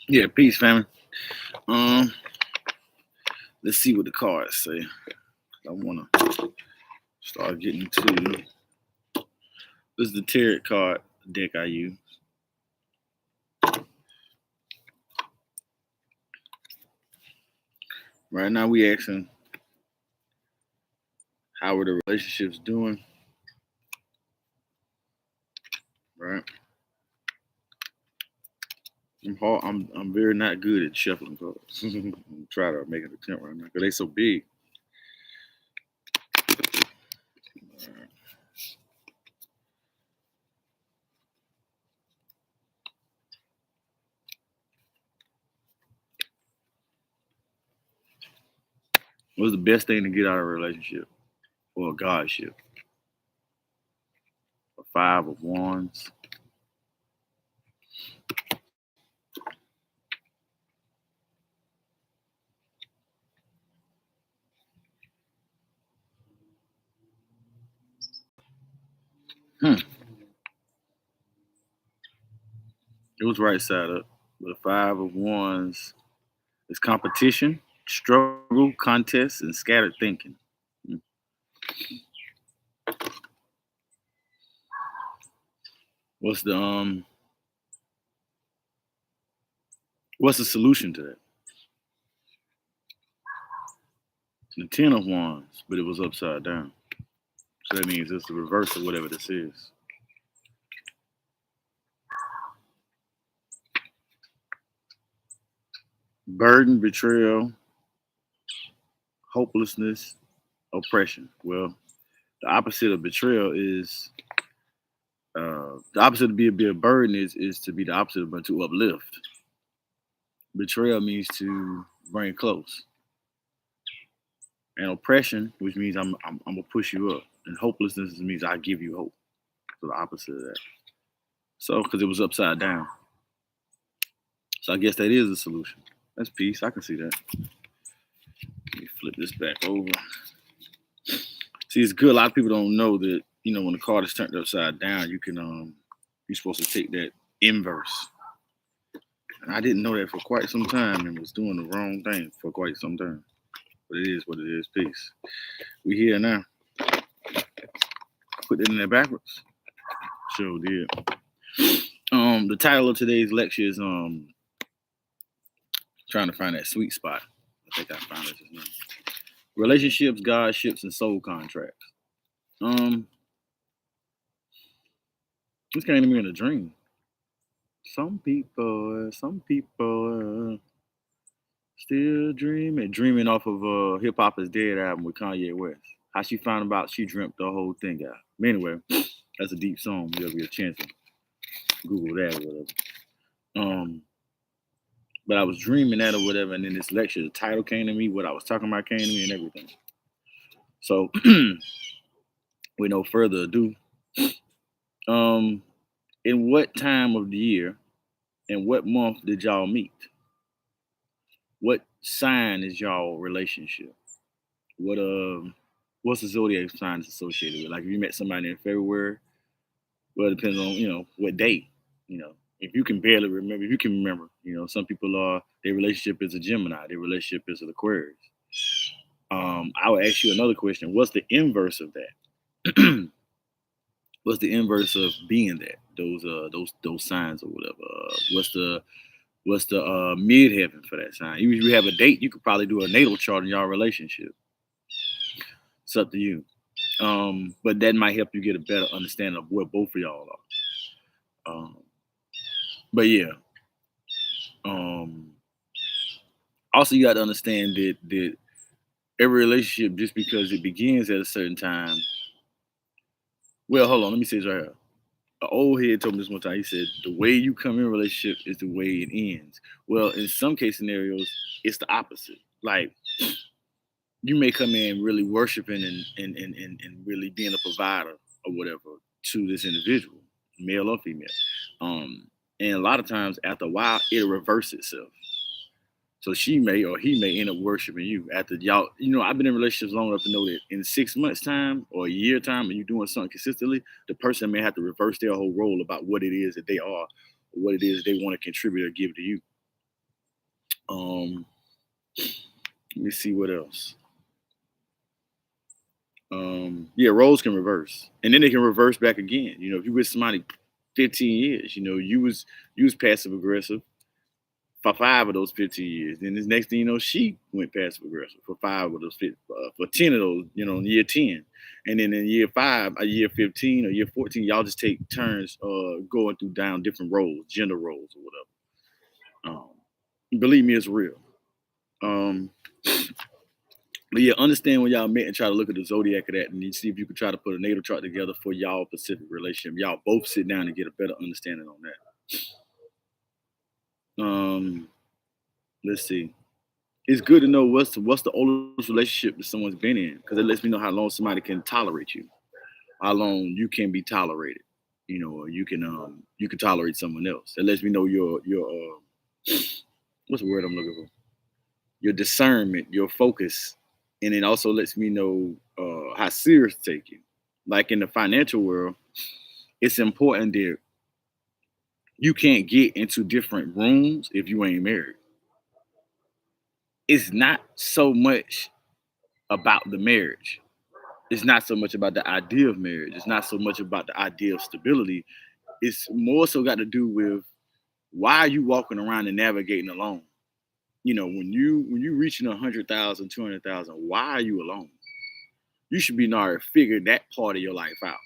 Yeah, peace, family. Um, let's see what the cards say. I want to start getting to this is the tarot card deck I use. Right now, we asking how are the relationships doing, right? I'm very not good at shuffling cards. I'm try to make an attempt right now because they so big. All right. What's the best thing to get out of a relationship or a godship? A five of wands. Hmm. It was right side up. But a five of wands is competition, struggle, contest, and scattered thinking. Hmm. What's the what's the solution to that? The ten of wands, but it was upside down. So that means it's the reverse of whatever this is. Burden, betrayal, hopelessness, oppression. Well, the opposite of betrayal is the opposite of be a burden is to be the opposite of but to uplift. Betrayal means to bring close, and oppression, which means I'm gonna push you up, and hopelessness means I give you hope. So the opposite of that. So because it was upside down, so I guess that is the solution. That's peace. I can see that. Let me flip this back over. See, it's good. A lot of people don't know that when the card is turned upside down, you're supposed to take that inverse. And I didn't know that for quite some time and was doing the wrong thing for quite some time. But it is what it is. Peace. We here now. Put it in there backwards. Sure did. The title of today's lecture is trying to find that sweet spot. I think I found it just now. Relationships, Godships, and Soul Contracts. Um, this came to me in a dream. Some people still dreaming off of Hip Hop Is Dead album with Kanye West. How she found about she dreamt the whole thing out. But anyway, that's a deep song. There'll be a chance to Google that or whatever. Um, but I was dreaming that or whatever, and then this lecture, the title came to me, what I was talking about came to me, and everything. So, with no further ado, um, in what time of the year and what month did y'all meet? What sign is y'all relationship? What what's the zodiac sign is associated with? Like if you met somebody in February, well, it depends on what day. If you can barely remember, if you can remember, some people are their relationship is a Gemini, their relationship is an Aquarius. I will ask you another question. What's the inverse of that? What's the inverse of being that? Those signs or whatever. What's the midheaven for that sign? Even if you have a date, you could probably do a natal chart in your relationship. It's up to you. But that might help you get a better understanding of where both of y'all are. But yeah. Um, Also, you got to understand that every relationship, just because it begins at a certain time. Well, hold on. Let me say this right here. An old head told me this one time. He said, "The way you come in a relationship is the way it ends." Well, in some case scenarios, it's the opposite. Like you may come in really worshiping and really being a provider or whatever to this individual, male or female. And a lot of times, after a while, it'll reverse itself. So she may or he may end up worshiping you after y'all. I've been in relationships long enough to know that in 6 months' time or a year time, and you're doing something consistently, the person may have to reverse their whole role about what it is that they are, or what it is they want to contribute or give to you. Let me see what else. Yeah, roles can reverse, and then they can reverse back again. If you with somebody 15 years, you was passive aggressive for 5 of those 15 years. Then this next thing you know, she went passive aggressive for 5 of those, for 10 of those, in year 10. And then in year 5, a year 15 or year 14, y'all just take turns going through down different roles, gender roles or whatever. Believe me, it's real. Um, but yeah, understand when y'all met and try to look at the zodiac of that and you see if you can try to put a natal chart together for y'all specific relationship. Y'all both sit down and get a better understanding on that. Let's see. It's good to know what's the oldest relationship that someone's been in because it lets me know how long somebody can tolerate you, how long you can be tolerated, or you can tolerate someone else. It lets me know your what's the word I'm looking for? Your discernment, your focus, and it also lets me know how serious to take you. Like in the financial world, it's important that you can't get into different rooms if you ain't married. It's not so much about the marriage. It's not so much about the idea of marriage. It's not so much about the idea of stability. It's more so got to do with why are you walking around and navigating alone? When you reaching 100,000, 200,000, why are you alone? You should be now figure that part of your life out.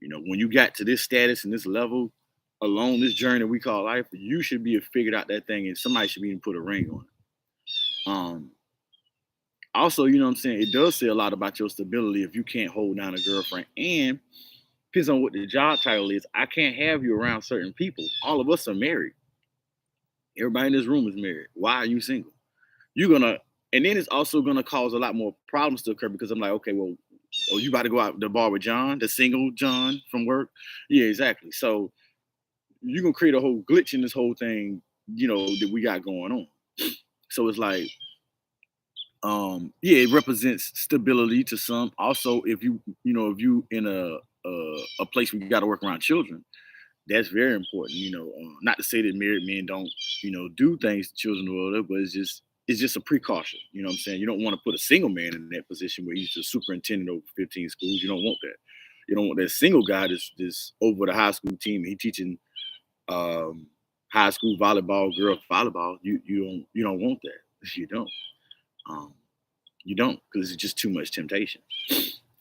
When you got to this status and this level alone, this journey we call life, you should be figured out that thing, and somebody should even put a ring on it. Also, you know what I'm saying? It does say a lot about your stability if you can't hold down a girlfriend. And depends on what the job title is. I can't have you around certain people. All of us are married. Everybody in this room is married. Why are you single? And then it's also gonna cause a lot more problems to occur because I'm like, okay, well, you about to go out to the bar with John, the single John from work? Yeah, exactly. So you're gonna create a whole glitch in this whole thing, that we got going on. So it's like, yeah, it represents stability to some. Also, if you in a place where you got to work around children, that's very important. Not to say that married men don't do things to children or whatever, but it's just a precaution. You know what I'm saying? You don't want to put a single man in that position where he's the superintendent over 15 schools. You don't want that. You don't want that single guy that's over the high school team. He teaching high school volleyball, girls volleyball. You don't want that. You don't. Um, you don't, because it's just too much temptation.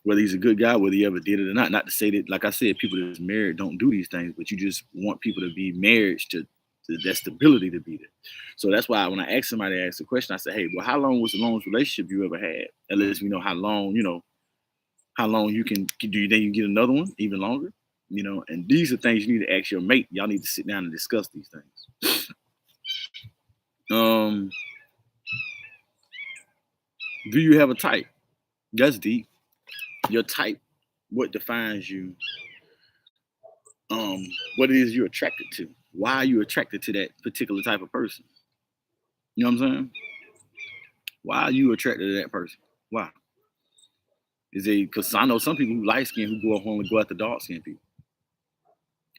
Whether he's a good guy, whether he ever did it or not. Not to say that, like I said, people that's married don't do these things, but you just want people to be married to that stability to be there. So that's why when I ask somebody to ask the question, I say, hey, well, how long was the longest relationship you ever had? That lets me know how long you can, do you think you can get another one even longer? And these are things you need to ask your mate. Y'all need to sit down and discuss these things. Do you have a type? That's deep. Your type, what defines you, what it is you're attracted to. Why are you attracted to that particular type of person? You know what I'm saying? Why are you attracted to that person? Why? Is it because I know some people who light skin who go home and go after dark skinned people.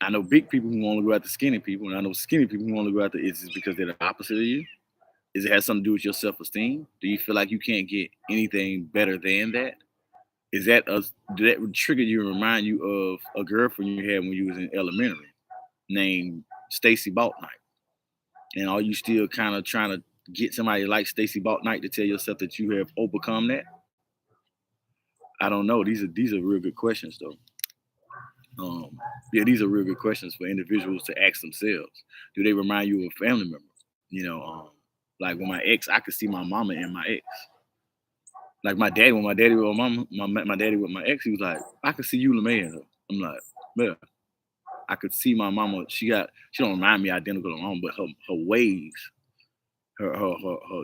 I know big people who only go after skinny people, and I know skinny people who only go after. Is it because they're the opposite of you? Is it has something to do with your self esteem? Do you feel like you can't get anything better than that? Is that did that trigger you and remind you of a girlfriend you had when you was in elementary named Stacy Baltnight? And are you still kind of trying to get somebody like Stacy Baltnight to tell yourself that you have overcome that? I don't know. These are real good questions though. Yeah, these are real good questions for individuals to ask themselves. Do they remind you of a family member? Like with my ex, I could see my mama in my ex. Like my daddy, when my daddy with my mama, my daddy with my ex, he was like, I could see you, LeMay, in her. I'm like, yeah. I could see my mama. She don't remind me identical to mama, but her ways, her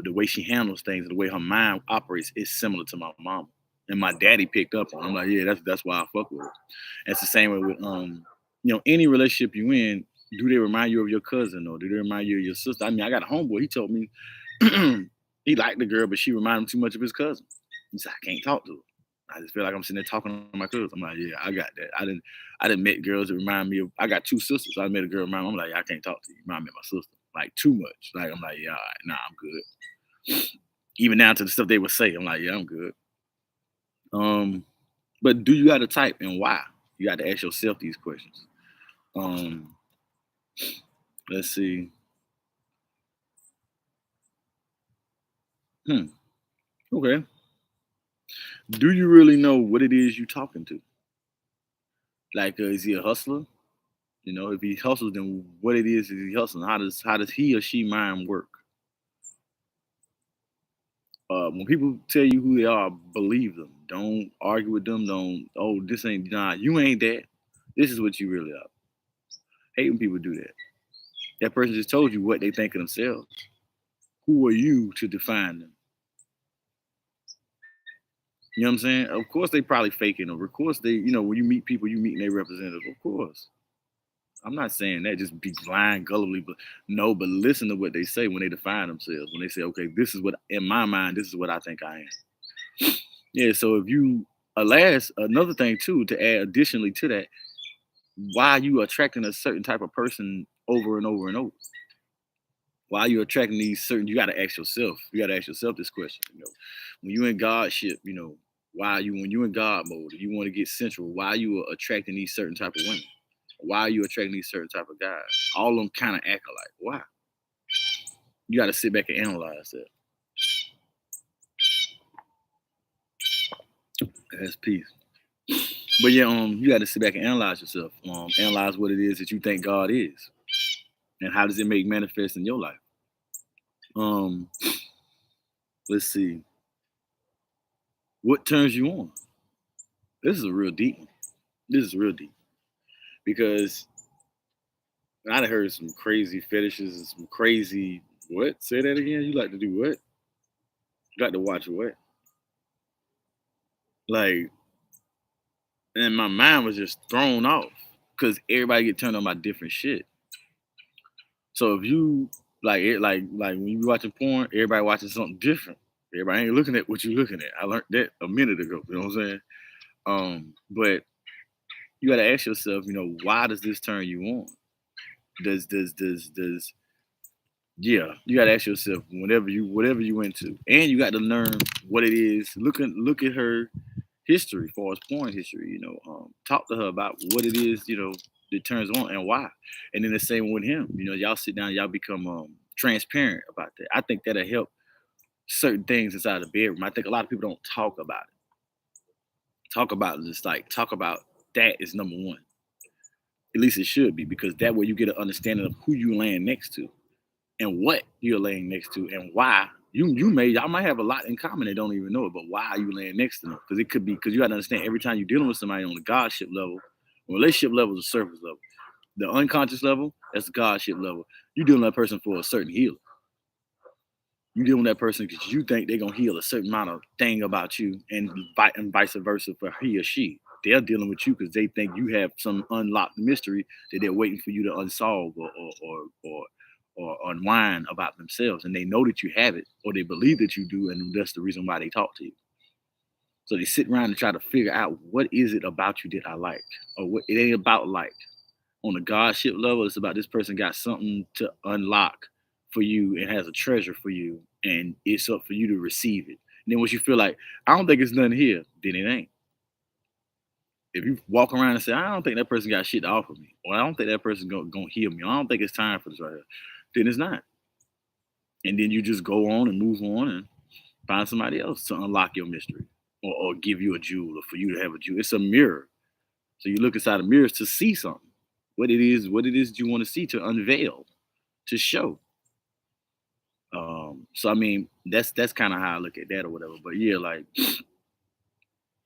the way she handles things, the way her mind operates is similar to my mama. And my daddy picked up on it. I'm like, yeah, that's why I fuck with her. And it's the same way with any relationship you in, do they remind you of your cousin or do they remind you of your sister? I mean, I got a homeboy, he told me he liked the girl, but she reminded him too much of his cousin. He said, I can't talk to her. I just feel like I'm sitting there talking to my cousin. I'm like, yeah, I got that. I didn't met girls that remind me of. I got two sisters. So I met a girl remind me. I'm like, I can't talk to you. Remind me of my sister. like too much. Like I'm like, yeah, all right, nah, I'm good. Even down to the stuff they would say, I'm like, yeah, I'm good. Um, but do you got to type and why? You got to ask yourself these questions. Um, let's see. Hmm. Okay. Do you really know what it is you talking to? Like, is he a hustler? You know, if he hustles, then what it is he hustling? How does he or she mind work? When people tell you who they are, believe them. Don't argue with them. Don't. Oh, this ain't nah. You ain't that. This is what you really are. Hate when people do that. That person just told you what they think of themselves. Who are you to define them? You know what I'm saying? Of course, they probably faking them. Of course, they. You know, when you meet people, you meet their representatives. Of course. I'm not saying that just be blind, gullibly, but no, but listen to what they say when they define themselves. When they say, okay, this is what in my mind, this is what I think I am. Yeah, so if you last another thing too, to add additionally to that, why are you attracting a certain type of person over and over and over? Why are you attracting these certain? You got to ask yourself. You got to ask yourself this question. You know, when you in Godship, you know, why are you when you in God mode? If you want to get central, why are you attracting these certain type of women? Why are you attracting these certain type of guys? All of them kind of act alike. Why? You got to sit back and analyze that. That's peace. But yeah, you got to sit back and analyze yourself. Analyze what it is that you think God is, and how does it make manifest in your life. Um, let's see, what turns you on? This is a real deep one. This is real deep because I done heard some crazy fetishes and some crazy what? Say that again. You like to do what? You like to watch what? Like, and my mind was just thrown off because everybody get turned on by different shit. So if you like when you watching porn, everybody watching something different. Everybody ain't looking at what you looking at. I learned that a minute ago. You know what I'm saying? But you got to ask yourself, you know, why does this turn you on? Does yeah? You got to ask yourself whatever you into, and you got to learn what it is. Look at her history, as far as porn history. You know, talk to her about what it is. You know, that turns on and why. And then the same with him. You know, y'all sit down, y'all become transparent about that. I think that'll help certain things inside the bedroom. I think a lot of people don't talk about it. Talk about that is number one. At least it should be, because that way you get an understanding of who you laying next to and what you're laying next to and why. Y'all might have a lot in common. They don't even know it, but why are you laying next to them? Because it could be because you got to understand every time you're dealing with somebody on the Godship level, relationship level is a surface level. The unconscious level, that's the Godship level. You dealing with that person for a certain healing. You dealing with that person because you think they're gonna heal a certain amount of thing about you, and vice versa for he or she. They're dealing with you because they think you have some unlocked mystery that they're waiting for you to unsolve or unwind about themselves, and they know that you have it, or they believe that you do, and that's the reason why they talk to you. So they sit around and try to figure out what is it about you that I like, or what it ain't about like. On the Godship level, it's about this person got something to unlock for you and has a treasure for you, and it's up for you to receive it. And then once you feel like, I don't think it's nothing here, then it ain't. If you walk around and say, I don't think that person got shit to offer me, or I don't think that person gonna heal me, or I don't think it's time for this right here, then it's not. And then you just go on and move on and find somebody else to unlock your mystery, or give you a jewel, or for you to have a jewel. It's a mirror. So you look inside the mirrors to see something. What it is you want to see, to unveil, to show. So I mean, that's kind of how I look at that or whatever. But yeah, like,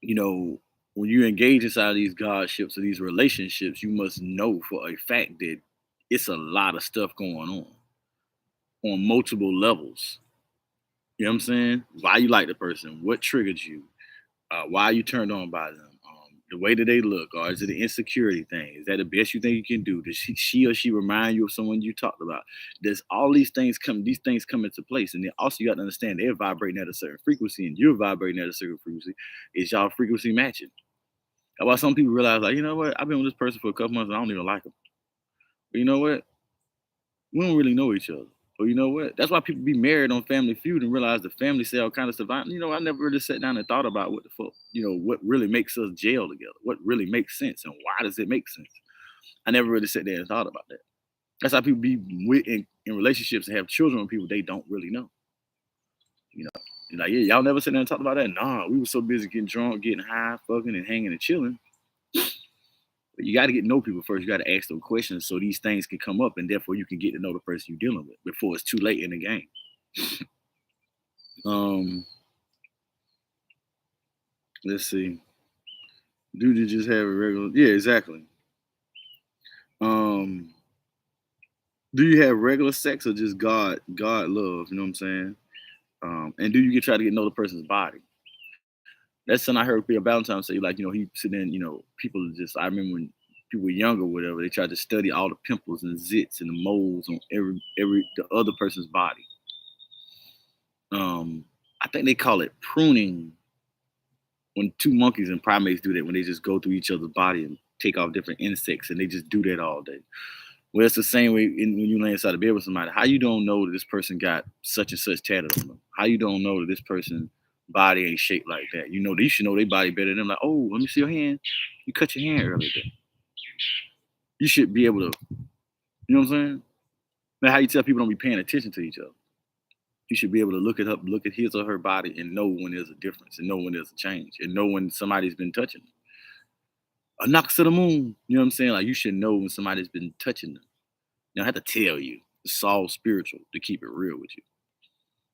you know, when you engage inside these godships or these relationships, you must know for a fact that it's a lot of stuff going on multiple levels. You know what I'm saying? Why you like the person? What triggered you? Why you turned on by them? The way that they look, or is it an insecurity thing? Is that the best you think you can do? Does she or she remind you of someone you talked about? Does all these things come? These things come into place, and then also you got to understand they're vibrating at a certain frequency, and you're vibrating at a certain frequency. Is y'all frequency matching? That's why some people realize, like, you know what? I've been with this person for a couple months, and I don't even like them. But you know what? We don't really know each other. But you know what? That's why people be married on Family Feud and realize the family say all kind of stuff. I never really sat down and thought about what the fuck, what really makes us jail together, what really makes sense, and why does it make sense? I never really sat there and thought about that. That's how people be in relationships and have children with people they don't really know. You know, and like, yeah, y'all never sit down and talked about that. Nah, we were so busy getting drunk, getting high, fucking, and hanging and chilling. But you got to get to know people first. You got to ask them questions so these things can come up, and therefore you can get to know the person you're dealing with before it's too late in the game. Let's see. Do you just have a regular? Yeah, exactly. Do you have regular sex or just God love? You know what I'm saying? And do you try to get to know the person's body? That's something I heard Peter Valentine say. Like, he sit in. People just. I remember when people were younger, or whatever. They tried to study all the pimples and zits and the moles on every the other person's body. I think they call it pruning when two monkeys and primates do that, when they just go through each other's body and take off different insects, and they just do that all day. Well, it's the same way when you lay inside the bed with somebody. How you don't know that this person got such and such tatted on them? How you don't know that this person's body ain't shaped like that? You should know their body better than them. Like, oh, let me see your hand. You cut your hand earlier today. You should be able to, you know what I'm saying? Now, how you tell people don't be paying attention to each other? You should be able to look at his or her body and know when there's a difference, and know when there's a change, and know when somebody's been touching them. A knocks to the moon. You know what I'm saying? Like, you should know when somebody's been touching them. You don't have to tell you. It's all spiritual to keep it real with you.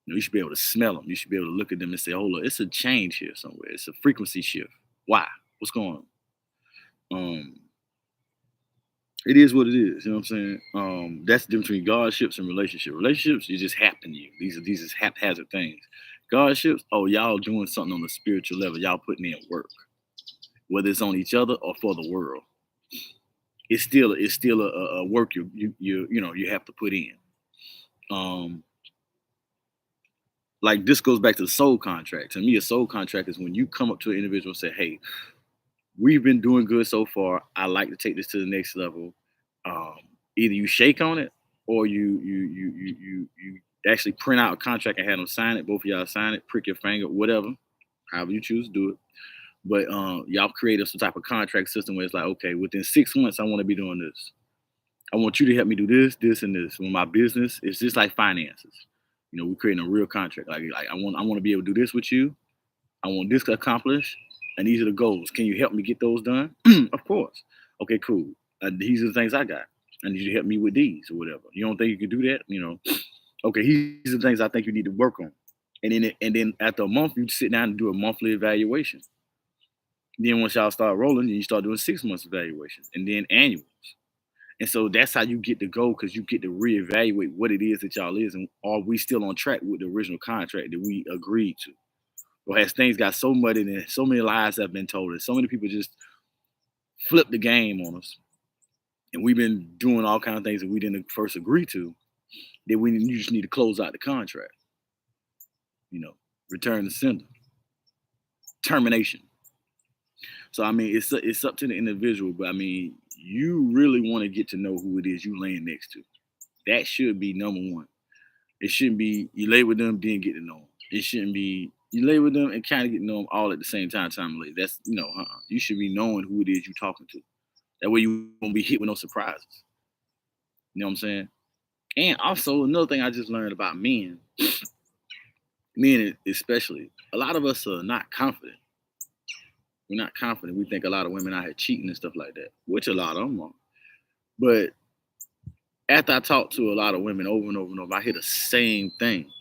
You should be able to smell them. You should be able to look at them and say, "Oh, look, it's a change here somewhere. It's a frequency shift. Why? What's going on?" It is what it is. You know what I'm saying? That's the difference between Godships and relationships. Relationships, it just happen to you. These is haphazard things. Godships, oh, y'all doing something on the spiritual level. Y'all putting in work, whether it's on each other or for the world. It's still a work you have to put in. Like, this goes back to the soul contract. To me, a soul contract is when you come up to an individual and say, "Hey, we've been doing good so far. I like to take this to the next level." Um, Either you shake on it, or you actually print out a contract and have them sign it. Both of y'all sign it, prick your finger, whatever, however you choose to do it. But y'all create some type of contract system where it's like, okay, within 6 months, I want to be doing this. I want you to help me do this, this, and this. With my business, it's just like finances. We're creating a real contract. Like I want to be able to do this with you. I want this accomplished, and these are the goals. Can you help me get those done? Of course. Okay, cool. These are the things I got. I need you to help me with these or whatever. You don't think you can do that? Okay, these are the things I think you need to work on. And then after a month, you sit down and do a monthly evaluation. Then once y'all start rolling, you start doing 6 months evaluations, and then annuals. And so that's how you get to go, because you get to reevaluate what it is that y'all is, and are we still on track with the original contract that we agreed to? Or has things got so muddied and so many lies have been told, and so many people just flip the game on us, and we've been doing all kinds of things that we didn't first agree to, that you just need to close out the contract. Return to sender, termination. So I mean, it's up to the individual, but I mean, you really want to get to know who it is you laying next to. That should be number one. It shouldn't be you lay with them, then get to know them. It shouldn't be you lay with them and kind of get to know them all at the same time. That's You should be knowing who it is you're talking to. That way you won't be hit with no surprises. You know what I'm saying? And also another thing I just learned about men especially, a lot of us are not confident. We're not confident. We think a lot of women out here cheating and stuff like that, which a lot of them are. But after I talk to a lot of women over and over and over, I hear the same thing.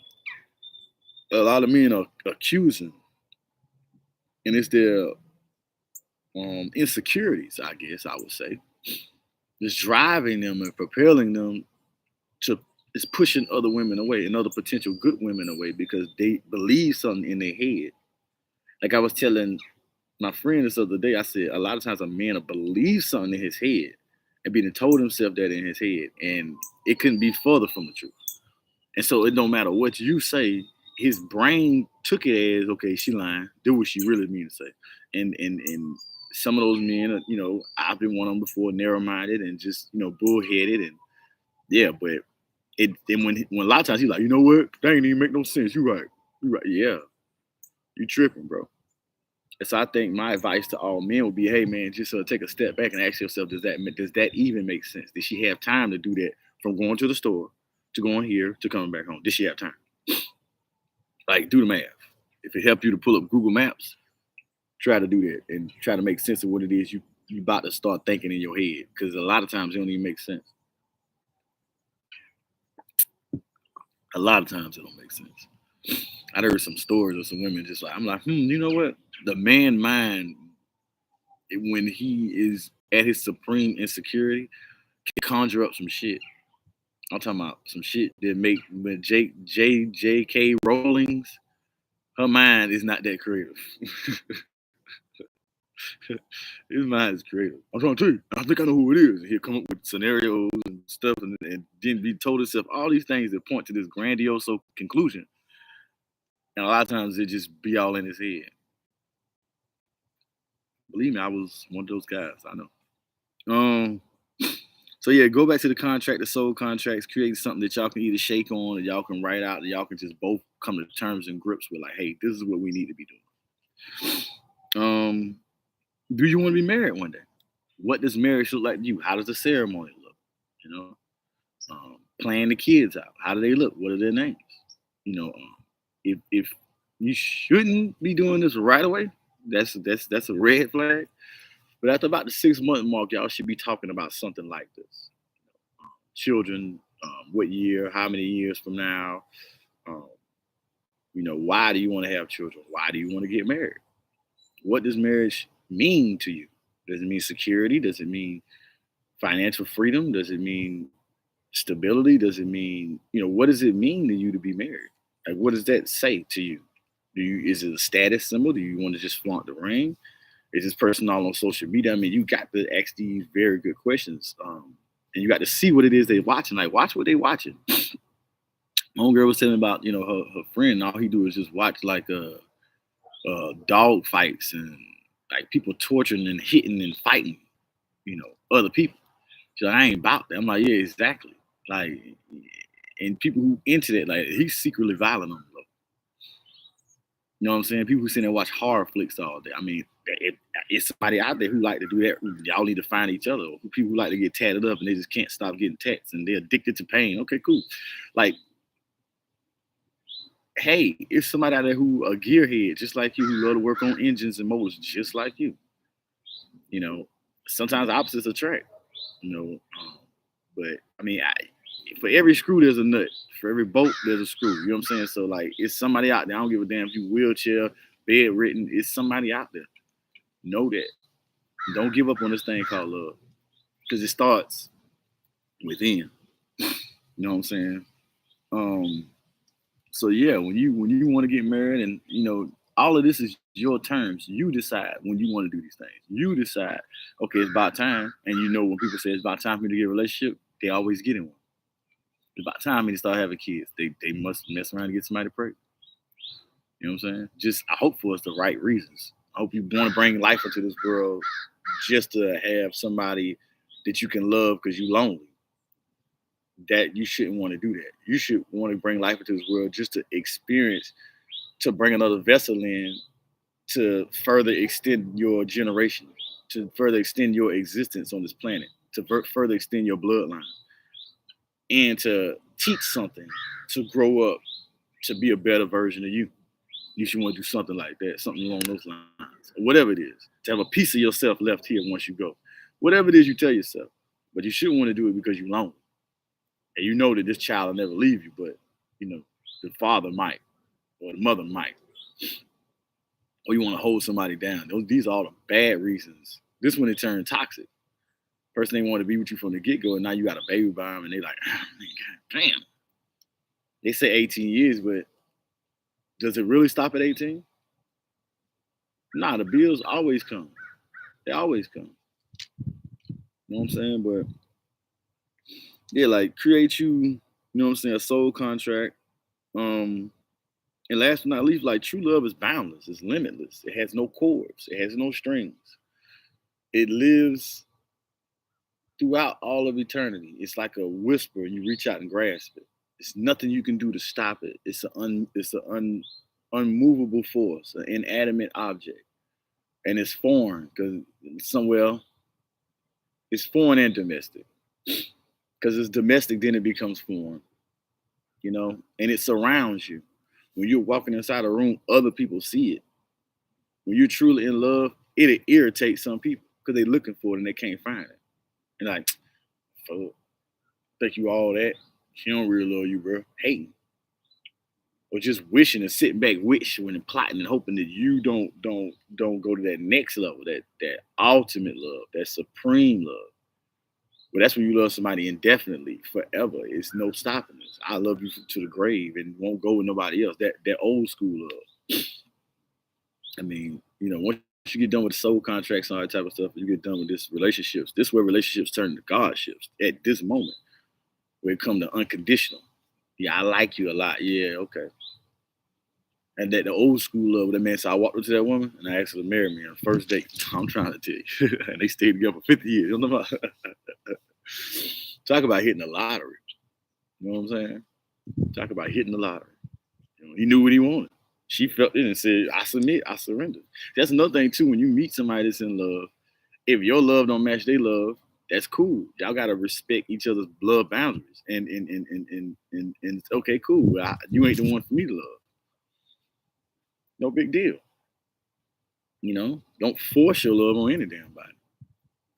A lot of men are accusing, and it's their insecurities, I guess I would say, just driving them and propelling them to is pushing other women away and other potential good women away, because they believe something in their head. Like I was telling my friend this other day, I said a lot of times a man will believe something in his head and be told himself that in his head, and it couldn't be further from the truth. And so it don't matter what you say, his brain took it as, okay, she lying, do what she really mean to say. And some of those men, I've been one of them before, narrow minded and just bullheaded, and yeah, but And when a lot of times he's like, you know what, that ain't even make no sense. You right. You right. Yeah, you tripping, bro. And so I think my advice to all men would be, hey man, just take a step back and ask yourself, does that even make sense? Did she have time to do that from going to the store to going here to coming back home? Did she have time? Like, do the math. If it helped you to pull up Google Maps, try to do that and try to make sense of what it is you about to start thinking in your head. Because a lot of times it don't even make sense. A lot of times it don't make sense. I heard some stories of some women just like, I'm like, you know what? The man mind, when he is at his supreme insecurity, can conjure up some shit. I'm talking about some shit that make when J.K. Rowling's, her mind is not that creative. His mind is creative. I'm trying to tell you, I think I know who it is. And he'll come up with scenarios and stuff and then be told himself all these things that point to this grandiose conclusion. And a lot of times it just be all in his head. Believe me, I was one of those guys. I know. So yeah, go back to the contract, the soul contracts, create something that y'all can either shake on or y'all can write out, and y'all can just both come to terms and grips with like, hey, this is what we need to be doing. Do you want to be married one day? What does marriage look like to you? How does the ceremony look? You know, plan the kids out. How do they look? What are their names? You know, if you shouldn't be doing this right away, that's a red flag. But after about the 6 month mark, y'all should be talking about something like this. Children, what year, how many years from now? Um, why do you want to have children? Why do you want to get married? What does marriage mean to you? Does it mean security? Does it mean financial freedom? Does it mean stability? Does it mean, what does it mean to you to be married? Like, what does that say to you? Is it a status symbol? Do you want to just flaunt the ring? Is this person all on social media? I mean, you got to ask these very good questions. And you got to see what it is they're watching. Like, watch what they're watching. My own girl was telling me about, her friend. All he do is just watch like dog fights and like people torturing and hitting and fighting, other people. She's like, I ain't about that. I'm like, yeah, exactly. Like, and people who into that, like, he's secretly violent on the low. You know what I'm saying? People who sit there and watch horror flicks all day. I mean, it's somebody out there who like to do that. Y'all need to find each other. Or people who like to get tatted up and they just can't stop getting tats and they're addicted to pain. Okay, cool. Like, hey, it's somebody out there who a gearhead, just like you, who love to work on engines and motors, just like you. Sometimes opposites attract. But I mean, for every screw there's a nut. For every boat there's a screw. You know what I'm saying? So like, it's somebody out there. I don't give a damn if you wheelchair, bedridden. It's somebody out there. Know that. Don't give up on this thing called love, because it starts within. You know what I'm saying? So yeah, when you want to get married, and all of this is your terms. You decide when you want to do these things. You decide, okay, it's about time. And when people say it's about time for me to get a relationship, they always get in one. It's about time for me to start having kids. They must mess around and get somebody pregnant. You know what I'm saying? Just, I hope for it's the right reasons. I hope you want to bring life into this world just to have somebody that you can love because you're lonely. That you shouldn't want to do that. You should want to bring life into this world just to experience, to bring another vessel in, to further extend your generation, to further extend your existence on this planet, to further extend your bloodline, and to teach something, to grow up, to be a better version of you. You should want to do something like that, something along those lines, or whatever it is, to have a piece of yourself left here once you go. Whatever it is you tell yourself, but you shouldn't want to do it because you're lonely. And you know that this child will never leave you, but the father might, or the mother might, or you want to hold somebody down. These are all the bad reasons. This when it turned toxic. Person they want to be with you from the get-go, and now you got a baby by them, and they like, oh, God, damn. They say 18 years, but does it really stop at 18? Nah, the bills always come. They always come. You know what I'm saying? But yeah, like create a soul contract. And last but not least, like true love is boundless, it's limitless, it has no cords, it has no strings. It lives throughout all of eternity. It's like a whisper, and you reach out and grasp it. It's nothing you can do to stop it. It's an unmovable force, an inanimate object, and it's foreign because somewhere it's foreign and domestic. Because it's domestic, then it becomes foreign, and it surrounds you. When you're walking inside a room, other people see it. When you're truly in love, it'll irritate some people because they're looking for it and they can't find it. And like, fuck, think you all that? She don't really love you, bro. Hating. Or just wishing and sitting back, wishing and plotting and hoping that you don't go to that next level, that ultimate love, that supreme love. But that's when you love somebody indefinitely, forever. It's no stopping this. I love you to the grave and won't go with nobody else. That old school love. I mean, once you get done with the soul contracts and all that type of stuff, you get done with this relationships. This is where relationships turn to Godships at this moment, where it come to unconditional. Yeah, I like you a lot. Yeah, okay. And that the old school love, that man said, I walked up to that woman and I asked her to marry me on the first date. I'm trying to tell you. And they stayed together for 50 years. You know what I'm about? Talk about hitting the lottery. You know what I'm saying? Talk about hitting the lottery. He knew what he wanted. She felt it and said, I submit, I surrender. That's another thing too. When you meet somebody that's in love, if your love don't match their love, that's cool. Y'all gotta respect each other's blood boundaries. And it's okay, cool. You ain't the one for me to love. No big deal. Don't force your love on any damn body.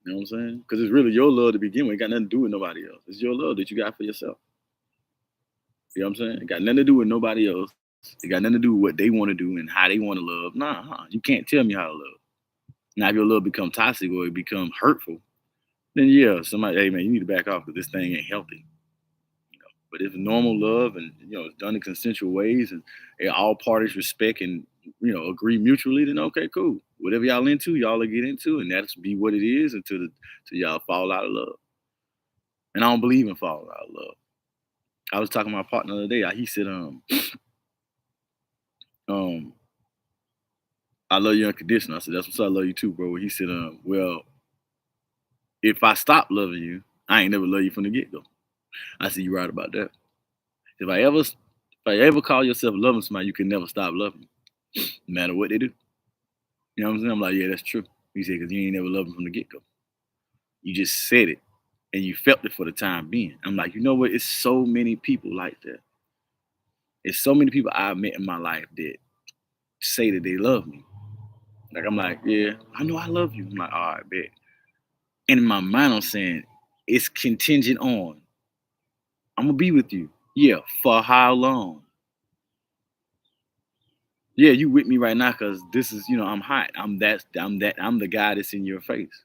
You know what I'm saying? Because it's really your love to begin with. It got nothing to do with nobody else. It's your love that you got for yourself. You know what I'm saying? It got nothing to do with nobody else. It got nothing to do with what they want to do and how they want to love. Nah, you can't tell me how to love. Now, if your love become toxic or it become hurtful, then yeah, somebody, hey man, you need to back off because this thing ain't healthy. But if normal love and it's done in consensual ways and all parties respect and agree mutually, then okay, cool. Whatever y'all into, y'all will get into, and that's be what it is until y'all fall out of love. And I don't believe in falling out of love. I was talking to my partner the other day. He said, um, I love you unconditional. I said, that's what's up. I love you too, bro. He said, well, if I stop loving you, I ain't never love you from the get go. I said, you're right about that. If I ever call yourself loving somebody, you can never stop loving them, no matter what they do. You know what I'm saying? I'm like, yeah, that's true. He said, because you ain't never loved them from the get go. You just said it and you felt it for the time being. I'm like, you know what? It's so many people like that. It's so many people I've met in my life that say that they love me. Like, I'm like, yeah, I know I love you. I'm like, all right, bet. And in my mind, I'm saying, it's contingent on, I'm going to be with you. Yeah, for how long? Yeah, you with me right now because this is, I'm hot. I'm the guy that's in your face.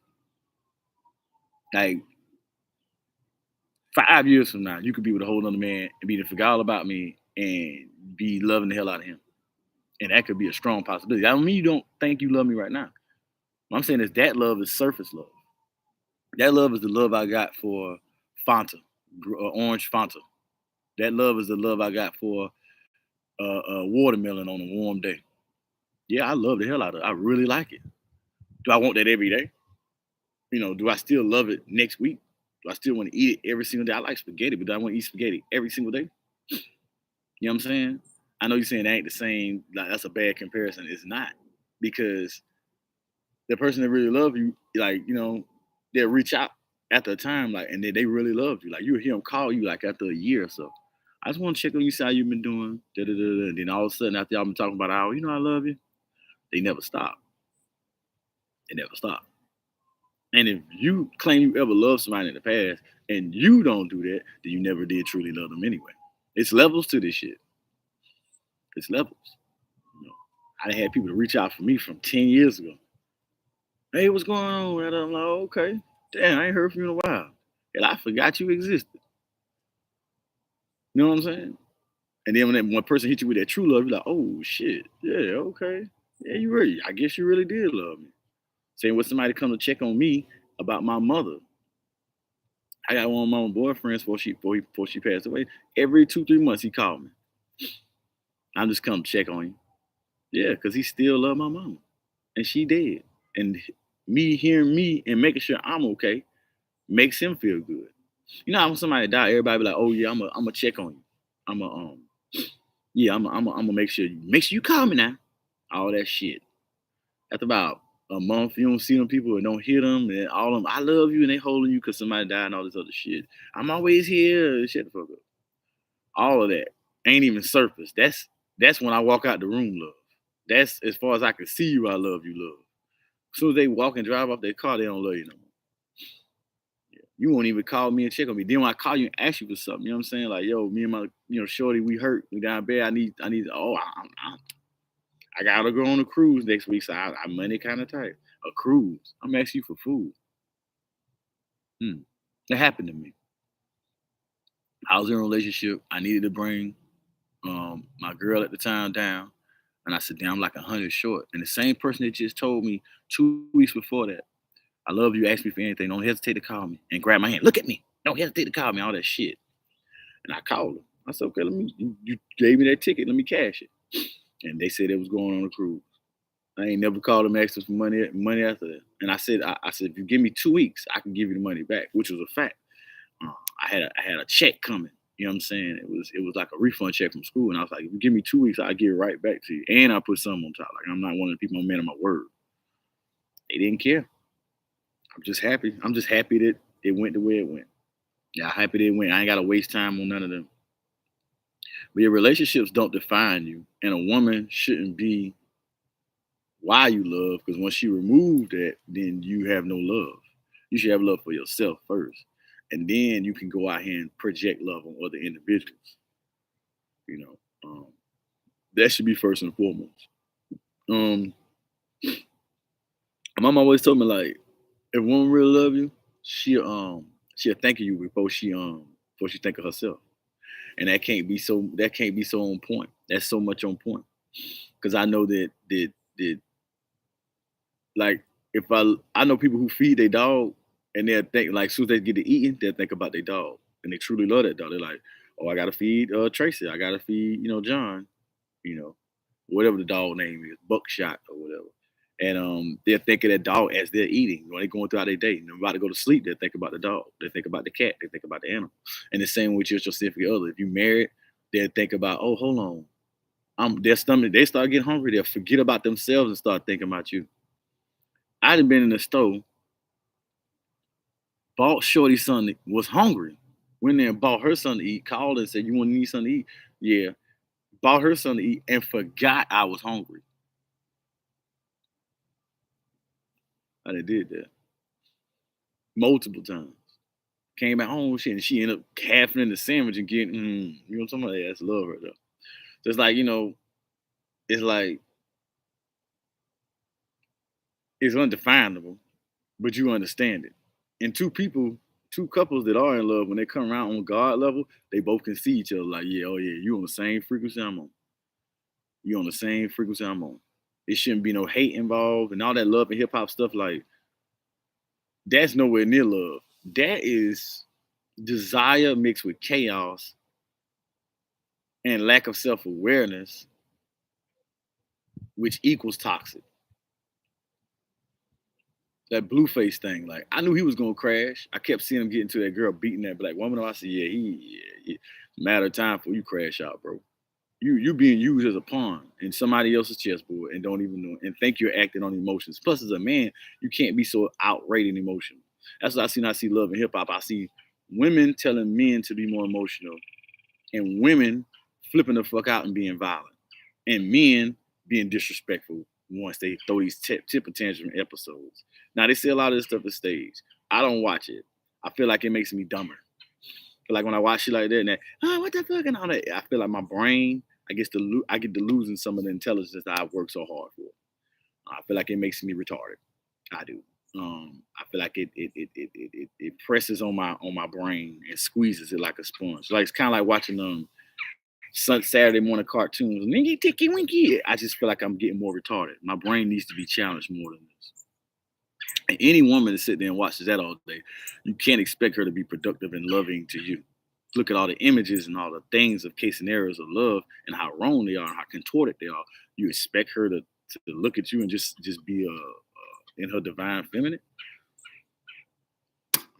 Like 5 years from now, you could be with a whole other man and be to forget all about me and be loving the hell out of him. And that could be a strong possibility. I don't mean you don't think you love me right now. What I'm saying is that love is surface love. That love is the love I got for Fanta, orange Fanta. That love is the love I got for watermelon on a warm day. Yeah, I love the hell out of it. I really like it. Do I want that every day? Do I still love it next week? Do I still want to eat it every single day? I like spaghetti, but do I want to eat spaghetti every single day? You know what I'm saying? I know you're saying that ain't the same. Like that's a bad comparison. It's not because the person that really love you, like they'll reach out after a time, like, and they really love you. Like you'll hear them call you like after a year or so. I just want to check on you, see how you've been doing. Da, da, da, da. And then all of a sudden, after y'all been talking about an hour, I love you. They never stop. They never stop. And if you claim you ever loved somebody in the past and you don't do that, then you never did truly love them anyway. It's levels to this shit. It's levels. You know, I done had people to reach out for me from 10 years ago. Hey, what's going on? And I'm like, okay. Damn, I ain't heard from you in a while. And I forgot you existed. You know what I'm saying? And then when that one person hit you with that true love, you're like, oh shit. Yeah, okay. Yeah, you really, I guess you really did love me. Same with somebody come to check on me about my mother. I got one of my boyfriends before she passed away. Every 2-3 months he called me. I'm just come check on you. Yeah, because he still loved my mama. And she dead. And me hearing me and making sure I'm okay Makes him feel good. You know how when somebody die, everybody be like, "Oh yeah, I'm a check on you. I'm a yeah, I'm gonna make sure you call me now." All that shit. After about a month, you don't see them people and don't hear them, and all them, I love you, and they holding you because somebody died and all this other shit. I'm always here. Shut the fuck up. All of that ain't even surface. That's when I walk out the room, love. That's as far as I can see you. I love you, love. As soon as they walk and drive off their car, they don't love you no more. Yeah. You won't even call me and check on me. Then when I call you and ask you for something, you know what I'm saying? Like, yo, me and my, shorty, we hurt. We down bad. I need. Oh, I gotta go on a cruise next week, so I money kind of tight. A cruise. I'm asking you for food. That happened to me. I was in a relationship. I needed to bring my girl at the time down, and I said, "Damn, I'm like 100 short." And the same person that just told me 2 weeks before that, "I love you. Ask me for anything. Don't hesitate to call me." And grab my hand. Look at me. Don't hesitate to call me. All that shit. And I called her. I said, "Okay, let me. You gave me that ticket. Let me cash it." And they said it was going on a cruise. I ain't never called them asking for money after that. And I said, if you give me 2 weeks, I can give you the money back, which was a fact. I had a check coming. You know what I'm saying? It was like a refund check from school, and I was like, if you give me 2 weeks, I'll give it right back to you, and I put something on top. Like I'm not one of the people, I'm a man of my word. They didn't care. I'm just happy. I'm just happy that it went the way it went. Yeah, happy that it went. I ain't gotta waste time on none of them. But your relationships don't define you, and a woman shouldn't be why you love, because once you remove that, then you have no love. You should have love for yourself first, and then you can go out here and project love on other individuals. You know, that should be first and foremost. Um, my mom always told me like, if a woman really love you, she'll thank you before she think of herself, and that can't be so on point. That's so much on point because I know that like if I know people who feed their dog and they'll think like as soon as they get to eating, they'll think about their dog. And they truly love that dog. They're like, oh, I gotta feed Tracy, I gotta feed, John, you know, whatever the dog name is, Buckshot or whatever. And they'll think of that dog as they're eating, when they're going throughout their day. And they're about to go to sleep, they think about the dog. They think about the cat, they think about the animal. And the same with your significant other. If you married, they'll think about, oh, hold on. Their stomach, they start getting hungry, they'll forget about themselves and start thinking about you. I done been in the store, bought Shorty something, was hungry. Went there and bought her something to eat, called and said, you want to need something to eat? Yeah. Bought her something to eat and forgot I was hungry. I done did that multiple times. Came back home, shit, and she ended up halving in the sandwich and getting, you know what I'm talking about? Yeah, that's love right there. So it's like, it's like, it's undefinable, but you understand it. And two couples that are in love, when they come around on God level, they both can see each other like, yeah, oh yeah, you on the same frequency I'm on. You on the same frequency I'm on. It shouldn't be no hate involved and all that love and hip hop stuff. Like, that's nowhere near love. That is desire mixed with chaos and lack of self awareness, which equals toxic. That Blueface thing, like I knew he was gonna crash. I kept seeing him get into that girl beating that black woman. I said, yeah, yeah, matter of time for you crash out, bro. You being used as a pawn in somebody else's chessboard and don't even know and think you're acting on emotions. Plus, as a man, you can't be so outright and emotional. That's what I see when I see love and hip hop. I see women telling men to be more emotional and women flipping the fuck out and being violent, and men being disrespectful once they throw these tip of tantrum episodes. Now they say a lot of this stuff is staged. I don't watch it. I feel like it makes me dumber. Like when I watch shit like that, and that, what the fuck and all that, I feel like my brain, I get to losing some of the intelligence that I've worked so hard for. I feel like it makes me retarded. I do. I feel like it presses on my brain and squeezes it like a sponge. Like it's kind of like watching Saturday morning cartoons. Ninky ticky winky. I just feel like I'm getting more retarded. My brain needs to be challenged more than this. And any woman that sit there and watches that all day, you can't expect her to be productive and loving to you. Look at all the images and all the things of case scenarios of love and how wrong they are and how contorted they are. You expect her to look at you and just be in her divine feminine.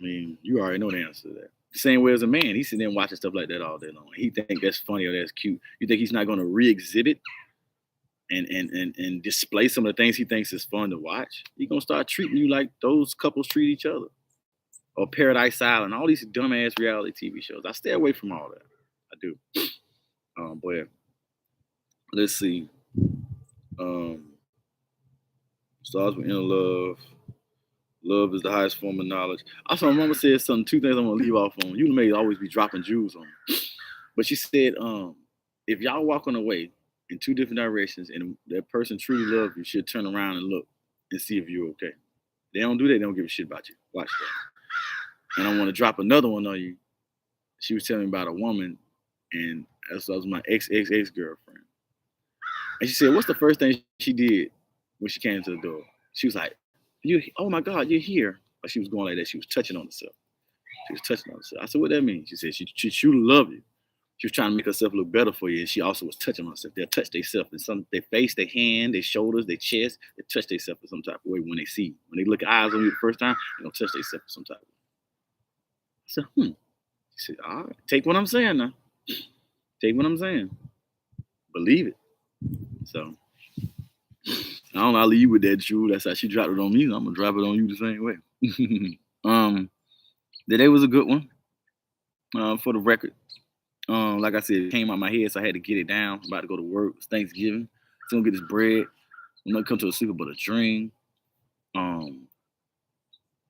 mean, you already know the answer to that. Same way as a man, he's sitting there watching stuff like that all day long. He think that's funny or that's cute. You think he's not going to re-exhibit and display some of the things he thinks is fun to watch? He's going to start treating you like those couples treat each other. Or Paradise Island, all these dumbass reality TV shows. I stay away from all that. I do. But let's see. Starts with inner love. Love is the highest form of knowledge. Also, my mama said something, two things I'm gonna leave off on. You may always be dropping jewels on. But she said, if y'all walking away in two different directions and that person truly loves you, should turn around and look and see if you're okay. They don't do that, they don't give a shit about you. Watch that. And I want to drop another one on you. She was telling me about a woman, and that was my ex-girlfriend. And she said, what's the first thing she did when she came to the door? She was like, oh my God, you're here. But she was going like that. She was touching on herself. She was touching on herself. I said, what that mean? She said, she truly love you. She was trying to make herself look better for you. And she also was touching on herself. They'll touch themselves in their face, their hand, their shoulders, their chest. They touch themselves in some type of way when they see you. When they look eyes on you the first time, they're going to touch themselves in some type of way. I said, She said, all right, take what I'm saying now. Take what I'm saying. Believe it. So, I don't know, I'll leave you with that, Drew. That's how she dropped it on me. I'm going to drop it on you the same way. Today was a good one. For the record. Like I said, it came out my head, so I had to get it down. I'm about to go to work. It's Thanksgiving. So I'm going to get this bread. I'm going to come to a sleep but a dream.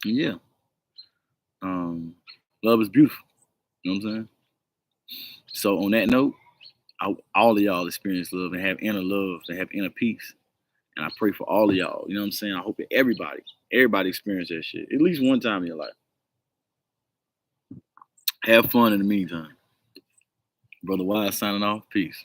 Yeah. Love is beautiful. You know what I'm saying? So on that note, all of y'all experience love and have inner love and have inner peace. And I pray for all of y'all. You know what I'm saying? I hope that everybody experience that shit at least one time in your life. Have fun in the meantime. Bro.Wise signing off. Peace.